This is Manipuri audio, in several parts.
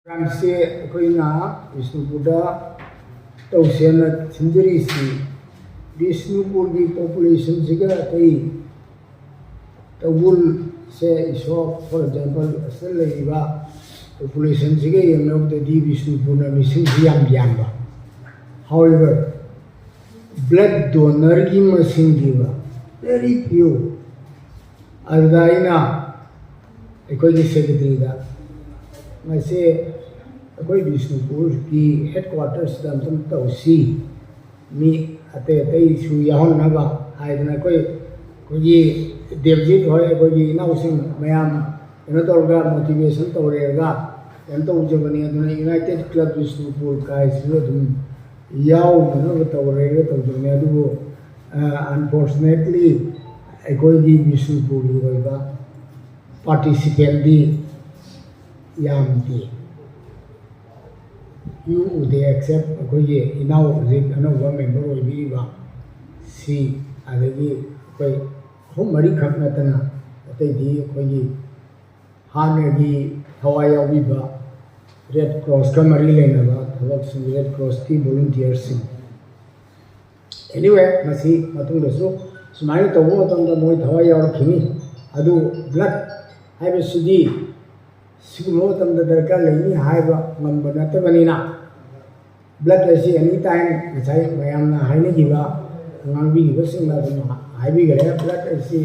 से विष्णुपुर तौसेन थिंजरी विष्णुपुर की पॉपुलेशन से तबुल से फॉर एग्जांपल असल पॉपुलेशन से Bishnupur missing however blood donor की मसिंग वेरी फ्यू अखोई सेक्रेटरी अखोई विष्णुपुर की हेडक्वार्टर्स तौसी मी अतई अतईसु याहनबा हाइदना कोई देवजीत होय अखोई इनाउसिंग मयाम कनो तौरगा मोटिवेशन तौरेगा एम तौजबनी अदुना यूनाइटेड क्लब विष्णुपुर काइसु अदुम याउनब तौरेगा तौजबनी अदुबो अनफॉर्चुनेटली अखोई की विष्णुपुर की होइबा पार्टिसिपेंट दी यामती यू उदे एक्सेप्ट अखोई इनाउ जिक अनोबा मेंबर होइबीबा सी अदगी कोई हम मरी खक नतना अतैदी अखोई हानगी हवाई याउबीबा रेड क्रॉस का मरी लेनबा थबक सिंग रेड क्रॉस की वॉलंटियर्स सिंग एनीवे मसी मतुंगदसु सुमाय तबो मतंदा मोय थवाई याउरखिनी अदु ब्लड हाइबे सुदी सिगुलो तंदा दरकार लेनी हाइबा ngamba natabani ब्लड ऐसी एनी टाइम मसाई मयामना हाइने गिबा ngambi giba singla dum haibi gare blood ऐसी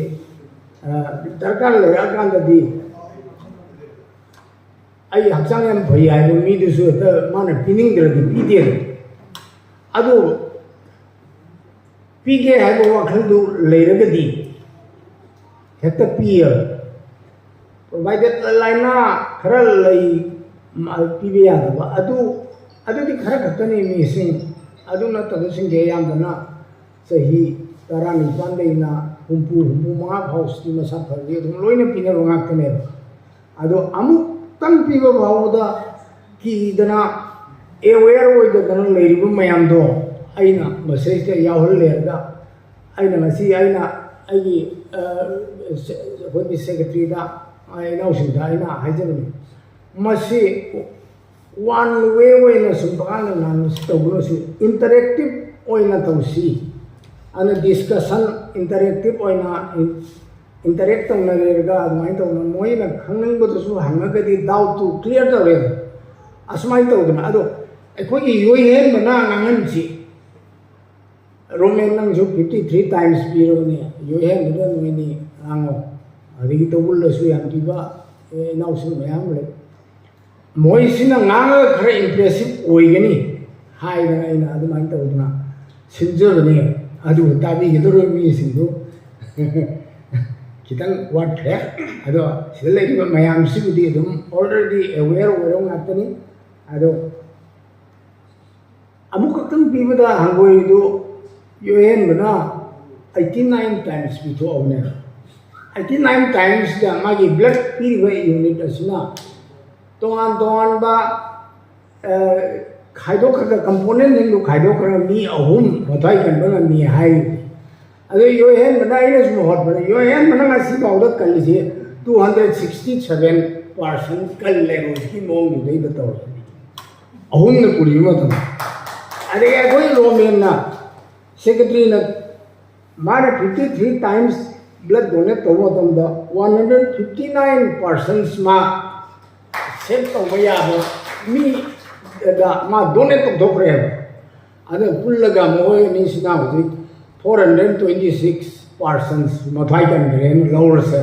दरकार लेरा कांददी आई हक्सांग याम भई हाइबो मी दुसु त माने पिनिंग दरदि पीदे अदु पीगे हाइबो वखल दु लेरगदी हेक्ता पीय प्रोवाइडेड लाइना खरा लई पीबे यादबा अदुदी खरा खतने मिसिंग अदुना तबसिंग गे यामदना सही तारा निपान देना हुंपु मा फाउस्टी मसा फरदे दुम लोइना पिने रोंगाकने अदो अमुक तन पीबा भावदा की दना एवेयर ओइदना लेरिबु मयाम दो आइना मेसेज ते याहल लेरदा आइना मसी आइना आइगी होगी सेक्रेटरी दा आइनाउसिंदा आइना हाइजबनी मसी वन वे ओइना सुबाना नान तबुनसु इंटरैक्टिव ओइना तौसी अन डिस्कशन इंटरैक्टिव ओइना इंटरैक्ट तौनरेगा अदमाइन तौन मोइना खंगनबदसु हंगगदी डाउट टू क्लियर तौरे असमाइन तौदना अदो अखोई योहेन बना नंगनसी रोमेन नंग जो 53 टाइम्स पीरोनी योहेन बना नोइनी आंगो अदिगी तौबुलसु याम पीबा इनाउसिन मयाम ले मोइसिना ngang खरा इंप्रेसिव ओइगनी हाइना इना अदमाइन तौदना सिंजरनी अदु ताबी गिदरो मिसिंदो खितंग वाटरे अदो सिलेरिबा मयाम सिबुदी दum already aware ओरंग आतनी अदो अमुकतन पीबदा हंगोइदो योहेन बना 89 टाइम्स बिथो औने 89 टाइम्स दा मागी ब्लड पीरिबा यूनिट असना तोंगान तोंगान बा खाइदोक का कंपोनेंट निंदु खाइदोक मी अहुम मथाई कनबना मी हाई अदो योहेन बना इनेस मोहत बना योहेन बना ngasi बाउदा कलिसे 267% कल लेरो की मोंग दुई बताओ अहुम ने पुरी मतम अरे कोई रोमेन ना सेक्रेटरी ना मारे 53 टाइम्स ब्लड डोनेट तो मतम दा 159% मा सेट तो भैया मी दा मा डोनेट तो दोकरे अदे पुल्लगा मोय निसिना हुई 426% मथाई कन ग्रेन लोअर से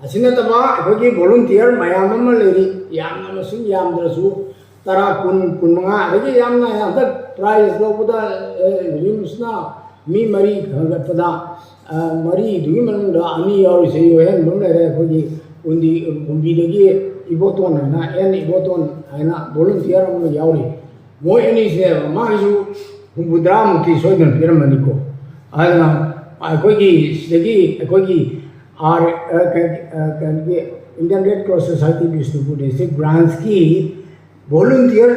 असिना तबा अखोगी वॉलंटियर मयाम अमा लेरी यामना मसिंग यामद्रसु तरा कुन कुनमंगा अदगी यामना याद प्राइज लोबदा रिम्सना मी मरी खगतदा मरी दुगी मनंदा अनि याव से योहेन मनरे अखोगी उंदी उंबीदगी इबोटोन ना एन इबोटोन हैना वॉलंटियर अमा यावरी मोय एनी से माजु हुबुद्रा मुति सोइदन पिरमनिको आना अखोगी सिदगी अखोगी आर के Indian red cross society Bishnupur district branch की वॉलंटियर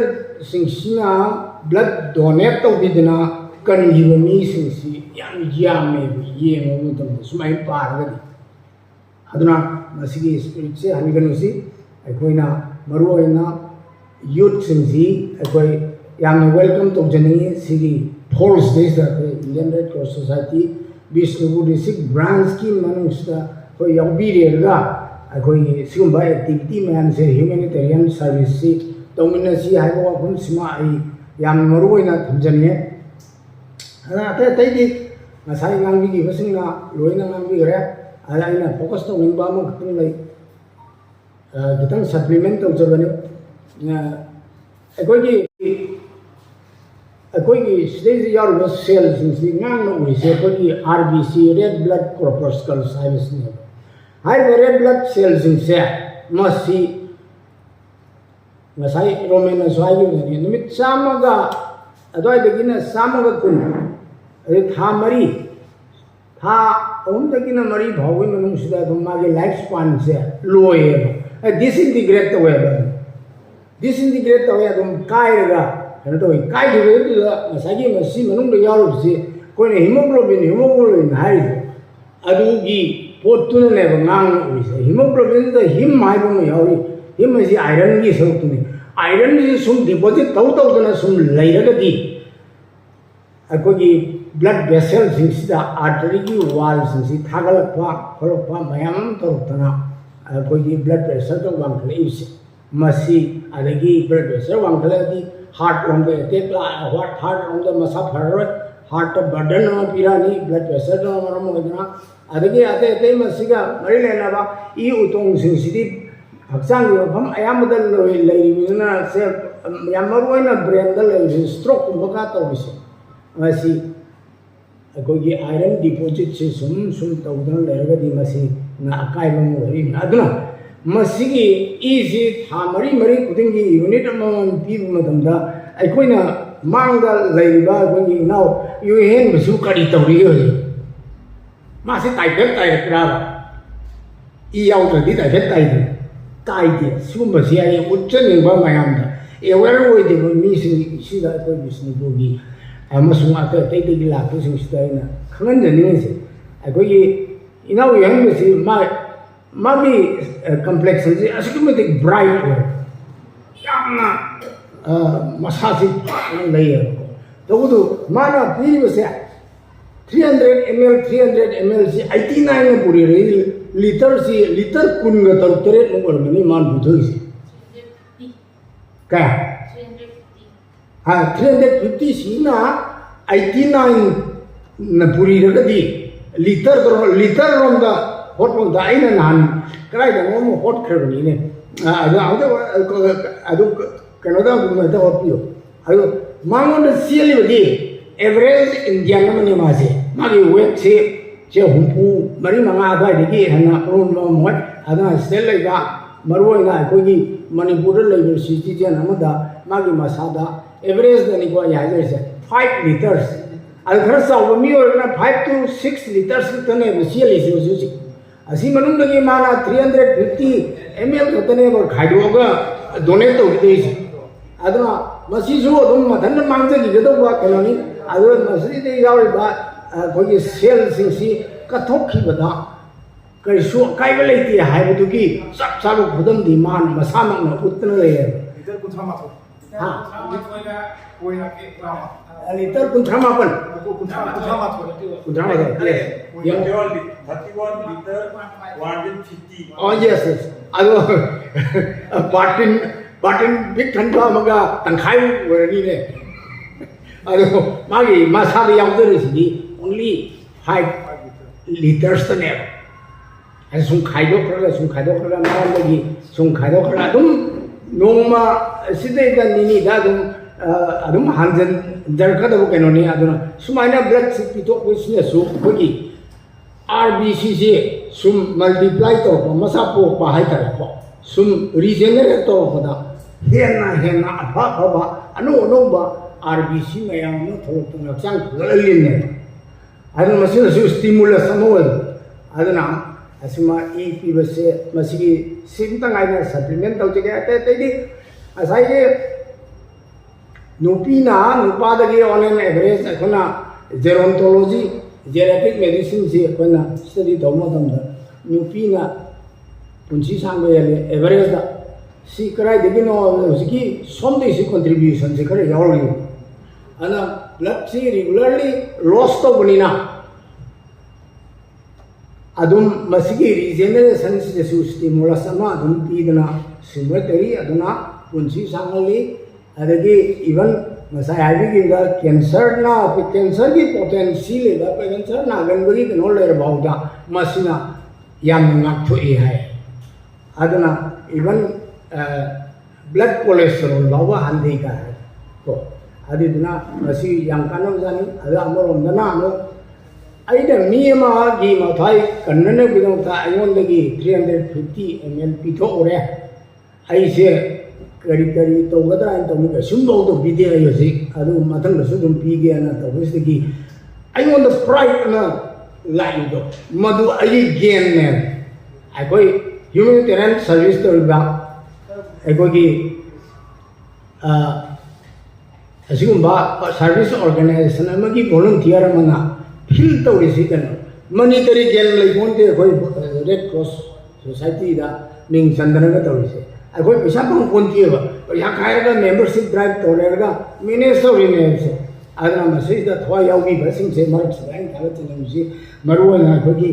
सिंगसिना ब्लड डोनेट तो बिदना कनजीव मी सिंगसी यामे ये मोमो तो सुमाई पारगदी अदुना मसिगी स्पिरिट से हनिगनुसी अखोइना मरुओइना youth singsi akoi yamna welcome tawjani sigi Falls Days Indian Red Cross Society Bishnupur district branch ki manungsda koi yaubire ga akoi sigumba activity man se humanitarian service si tawmina si haiba wafam sima ai yam maruina thamjani ana ate taidi ngasai ngambi gi basingna loina ngambi gre ala ina focus to ningba ma khtung lai kitang supplement tawjabani akoi stage yaru was cells in ngang no se ko RBC red blood corpuscles service ni hai red blood cells in se masi ngasai romena swai ni nimit samaga adoi degina samaga kun thamari tha om degina mari bhawi manung sida dum ge life span se loye disintegrate to we disintegrate to we dum kai ga Kai di ga masagi masi manung da yaru si ko ne hemoglobin hai adu gi potun ne ngang ui se hemoglobin da him mai bo yauri him si iron gi so tuni iron ji sum deposit tau na sum lai ra di ako gi blood vessels sida artery gi wall si thagal pa kholo pa mayam to tana ako gi blood pressure to wang khle isi masi adagi blood pressure wang khle di heart on the tepla what heart on the masa phar heart burden no pirani blood pressure no maram hodna adagi ate ate masiga mari lena ba I utong sing sidi haksang yo pham ayam dal loi lai mina se yamaru ina brain dal lai stroke baka to bise masi akogi iron deposit se sum tawdan lerga di masi na akai mo ri aduna masigi easy thamari mari kudingi unit amount pi madamda aikoina mangda leiba gongi now you hen bisu kari tawri yo masi typet kraba I out di typet tai sumba si ai utchen ba mayamda aware wo de mi si da ko bisni bogi amasung ate tai de la ko sing sta khangan jani se aikogi inau yang bisi Mami complexion is asymmetric bright yamna massage layer to mana previous 300 ml si 89 puri liter kun ga tar no mani man budho si ka 350 si na 89 na puri ga di liter rom da hot mo da ina nan krai da mo hot khrani ne adu kano da mo da hot pio adu mangon da siali bagi average indian mani ma se magi weight se humpu mari manga da digi hana ron mo ada sel lai da marwo ina ko gi manipur lai city jan amada magi masada average da ni ko ya se 5 liters al khar sa mi or na 5 to 6 liters tane siali se asi manung lagi mana 350 ml katane bor khaido ga donate to gi aduna masi su dum madan mangje gi do ba kanoni adu masi de yawi ba khoi sel sing si kathok ki bada kai su kai ba leiti hai bu gi sab sab khudam di man masa mak na utna le liter kun thama to ha liter kun thama pan kun thama yang 31 liter 150 oh yes ado batin big thanpa maga tangkhai werani ne ado magi masari yaudere si only 5 liters ne ai sung khaido khara na lagi sung khaido khara dum nongma sidai da nini da dum adum hanjan jarka da ko ni aduna sumaina blood pito ko sine su kogi RBC se sum multiply to masa po pa hai ta ko sum regenerate to ko da hena apa anu ba RBC mayam no tholo tuna chang galin ne adun masin su stimulus amol aduna asma EP base masigi simtang aina supplement to je te di asai ge nupa da ge on an average akona gerontology geriatric medicine se akona study dawma damda nupina punchi sangwe yale average da C कराइदगिनो हजिकी सोमदैसी contribution से खरे यावरी अना ब्लड से रेगुलरली लॉस तौबनिना अदुम मसिगी रिजेनरेशन से स्टिमुलस अमा अदुम पीदना सिमतरी अदुना पुंसी सांगली अदगी इवन मसाय हाइबी दा कैंसर ना कैंसर की पोटेंशियल लेदा कैंसर ना गनबगी कनो लेर बाउदा मसिना याम नाक्थोई है अदुना इवन ब्लड कोलेस्ट्रॉल बाउवा हांदे का है को अदिना मसी याम कानो जानी अदा अमरोंदना अमो आइदा मीमा गी मथाई कन्नने बिदोंता आइओंदगी 350 ml पिथो ओरे आइसे करी करी तौगदरा इन तौमुका सुंबौ तो बिदे आयोसि अदु मथंगसु दुम पीगे ना तौबसदगी आइओंद प्राइड ना लाइदो मधु आई गेन ने आइकोई ह्यूमैनिटेरियन सर्विस तौबा आइकोगी असिगुंबा सर्विस ऑर्गेनाइजेशन अमगी वॉलंटियर मना फील तौरिसि कनो मॉनिटरी गेन लेबोंते कोई रेड क्रॉस सोसाइटी दा मिंग चंदनगा तौरिसि अखोई पैसा कम कोंतीबा पैसा खायगा मेंबरशिप ड्राइव तौरेगा मैनेज तौरिने से आदना मसेदा थवा याउगी बसिंग से मरक सदाइन खाला चलमसी मरुवना अखोगी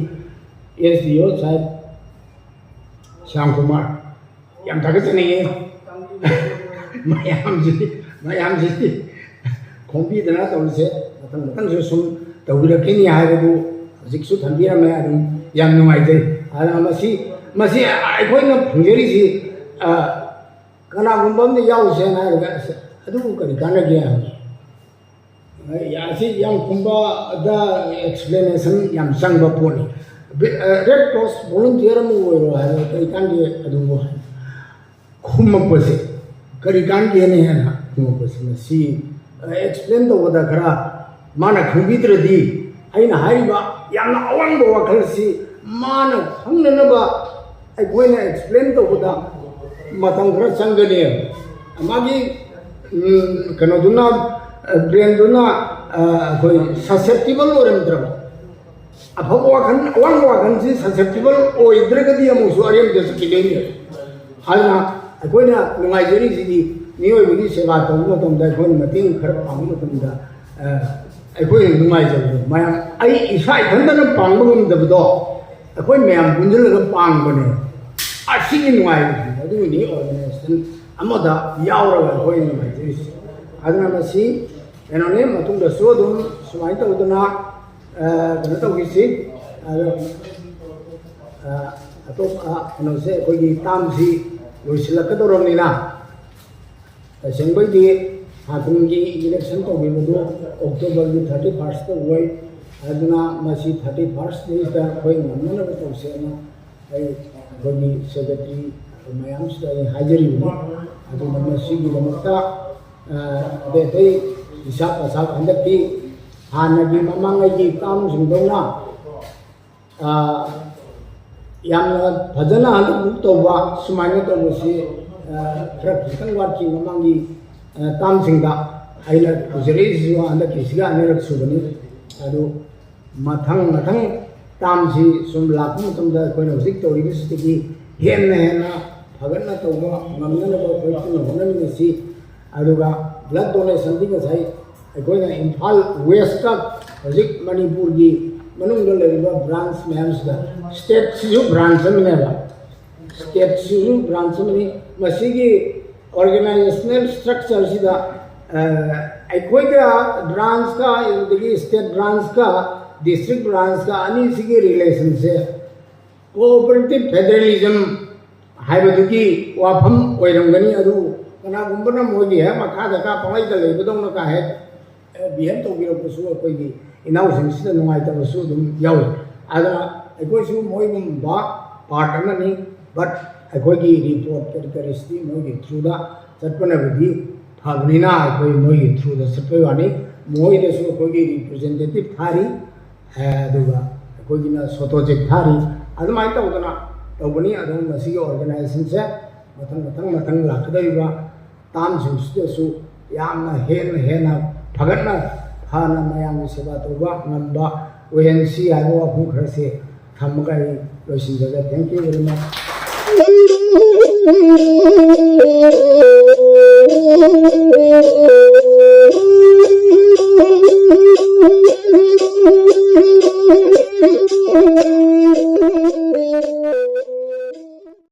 एसडीओ साहब श्याम कुमार याम थागतनिए मयाम जी खोंपी दना तौरिसे मतन सुम तौबिरकिनी हाइबदु हजिकसु थंबिरमे अदुम याम नुंगाइजै आदना मसी अखोइना फुंजरिसि कनागुंबम याउसे नारगा अदु करि कानगे यासी याम कुंबा दा एक्सप्लेनेशन याम संगबा पोनी रेड क्रॉस वॉलंटियर मु ओइरो है करि कानगे अदु खुमपसे करि कानगे ने है खुमपसे सी एक्सप्लेन तो वदा खरा माना खुबिद्रदी आइना हाइबा यामना अवंगबा वखलसी माना खंगनबा अखोइना एक्सप्लेन तो वदा मतम खरा चंगने मागी कनोदुना ब्रेनदुना कोई ससेप्टिबल ओरमद्रब अफब वाखन अवांग वाखन से ससेप्टिबल ओइद्रगदी अमुसु अरेम दस किलेनि हालना अखोइना नुंगाइजरी जिदी मियोइबगी सेवा तौब मतमदा अखोइ मतेंग खर पांग मतमदा अखोइ नुंगाइजबदो मयाम आई इसा इथंदना पांगबगमदबदो अखोइ मयाम पुंजलगा पांगबने असिगी नुंगाइबदो अदुनि ऑर्गेनाइजेशन अमदा यावरगा अखोइ नुंगाइजरी अदना मसी एनोने मतुंदा सोदुम सुमाइ तौदना कनो तौगिसि अतोपा कनोसे अखोइगी तामसि लोइसिलकदोरमनिना असेंबली हाकुमगी इलेक्शन तौबिबदु अक्टोबर 31 ता होय अदना मसी 31 डेज अखोइ नमनब तौसेना अखोइगी सेक्रेटरी मयामसदा हाजरिबनि अदुना मसीगी दमकता अदे हिसाब पसाब हंदकी हानगी ममांगी काम सिंदौना यामना फजना हंदक बुक तौबा सुमाइना तौबसी खरा खितंग वाटकी ममांगी ताम सिंदा आइना पुजरेसु हंदकी सिगा अनेरक सुबनी अदु मथंग तामसी सुम लाख मतमदा कोइन हजिक तौरिबिसतिगी हेन्ना फगन्ना तौबा नमनबा कोइतुन होनमिसी अदुगा ब्लड डोनेशन की गसाई अखोइना इम्फाल वेस्ट का हजिक मणिपुर की मनुंग लेरिबा ब्रांच मैम्स दा स्टेट सिजु ब्रांच मनेबा स्टेट सिजु ब्रांच मनी मसीगी ऑर्गेनाइजेशनल स्ट्रक्चर सिदा अखोइगा ब्रांच का इनदगी स्टेट ब्रांच का डिस्ट्रिक्ट ब्रांच का अनि सिगी रिलेशन से कोऑपरेटिव फेडरलिज्म हाइबदुगी वाफम ओइरंगनी अदु कनागुंबना मोगी है मखादा का पवाइदा लेबदोंना का है बिहेव तौबिरबसु अखोइगी इनाउसिंगसिदा नुंगाइतबसु दुम याव आदा अखोइसु मोइगुंबा पार्ट अमनी बट अखोइगी रिपोर्ट करिस्ती मोगी थ्रूदा चटपनबदी फाबनिना अखोइ मोगी थ्रूदा चटपवानी मोइदसु अखोइगी रिप्रेजेंटेटिव थारी अदुगा अखोइगिना सोटोजेक थारी अदुमाइ तौदना तौबनी अदुम मसिगी ऑर्गेनाइजेशन से मथंग लाखदरिबा तामसिंगसिदसु यामना हेना फगतना फाना मयामनि सेवा तौबा ngamba ONC आइबो वाफु खरसे थमगा लोइसिनजगा thank you very much Thank you.